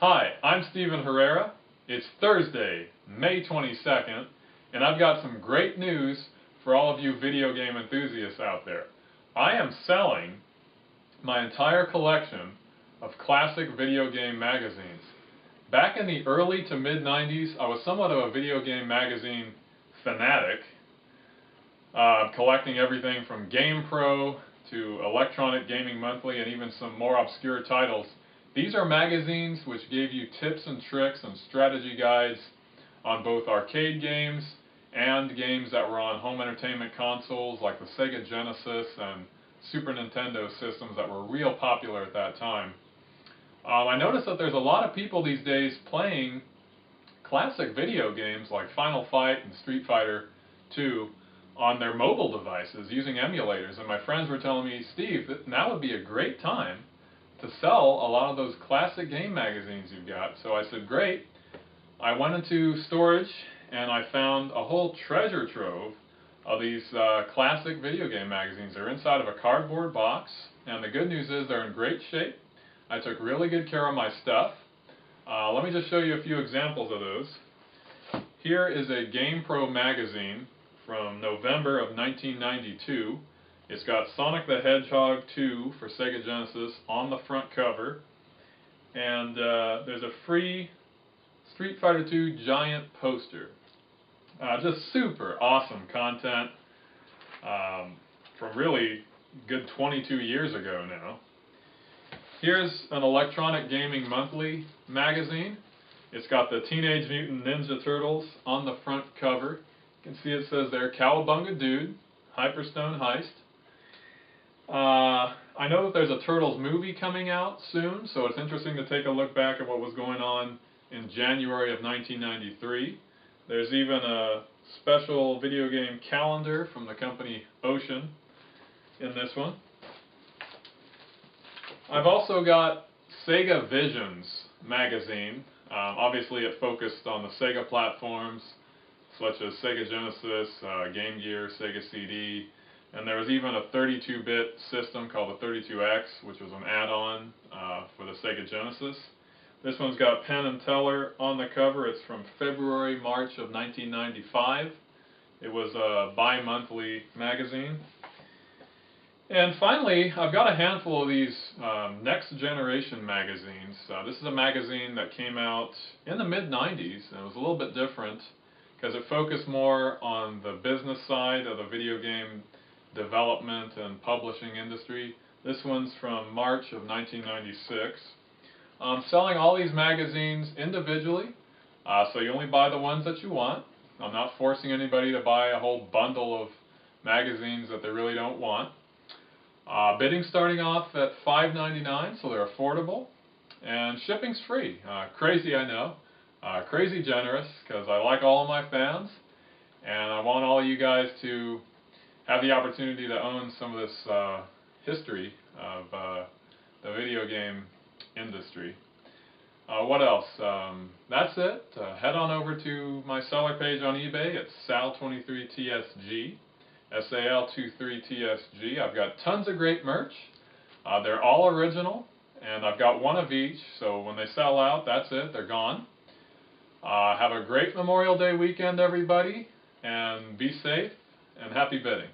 Hi, I'm Steven Herrera. It's Thursday, May 22nd, and I've got some great news for all of you video game enthusiasts out there. I am selling my entire collection of classic video game magazines. Back in the early to mid-90s, I was somewhat of a video game magazine fanatic, collecting everything from GamePro to Electronic Gaming Monthly and even some more obscure titles. These are magazines which gave you tips and tricks and strategy guides on both arcade games and games that were on home entertainment consoles like the Sega Genesis and Super Nintendo systems that were real popular at that time. I noticed that there's a lot of people these days playing classic video games like Final Fight and Street Fighter 2 on their mobile devices using emulators, and my friends were telling me, Steve, that now would be a great time to sell a lot of those classic game magazines you've got. So I said, great. I went into storage and I found a whole treasure trove of these classic video game magazines. They're inside of a cardboard box, and the good news is they're in great shape. I took really good care of my stuff. Let me just show you a few examples of those. Here is a GamePro magazine from November of 1992. It's got Sonic the Hedgehog 2 for Sega Genesis on the front cover, and there's a free Street Fighter 2 giant poster. Just super awesome content from really good 22 years ago now. Here's an Electronic Gaming Monthly magazine. It's got the Teenage Mutant Ninja Turtles on the front cover. You can see it says there, Cowabunga Dude, Hyperstone Heist. I know that there's a Turtles movie coming out soon, so it's interesting to take a look back at what was going on in January of 1993. There's even a special video game calendar from the company Ocean in this one. I've also got Sega Visions magazine. Obviously it focused on the Sega platforms such as Sega Genesis, Game Gear, Sega CD, and there was even a 32-bit system called the 32X, which was an add-on for the Sega Genesis. This one's got Penn and Teller on the cover. It's from February, March of 1995. It was a bi-monthly magazine. And finally, I've got a handful of these Next Generation magazines. This is a magazine that came out in the mid-90s, and it was a little bit different because it focused more on the business side of the video game development and publishing industry. This one's from March of 1996. I'm selling all these magazines individually, so you only buy the ones that you want. I'm not forcing anybody to buy a whole bundle of magazines that they really don't want. Bidding starting off at $5.99, so they're affordable, and shipping's free. Crazy, I know. Crazy generous, because I like all of my fans, and I want all of you guys to have the opportunity to own some of this history of the video game industry. What else? That's it. Head on over to my seller page on eBay. It's Sal23TSG, SAL23TSG. I've got tons of great merch. They're all original, and I've got one of each, so when they sell out, that's it. They're gone. Have a great Memorial Day weekend, everybody, and be safe, and happy bidding.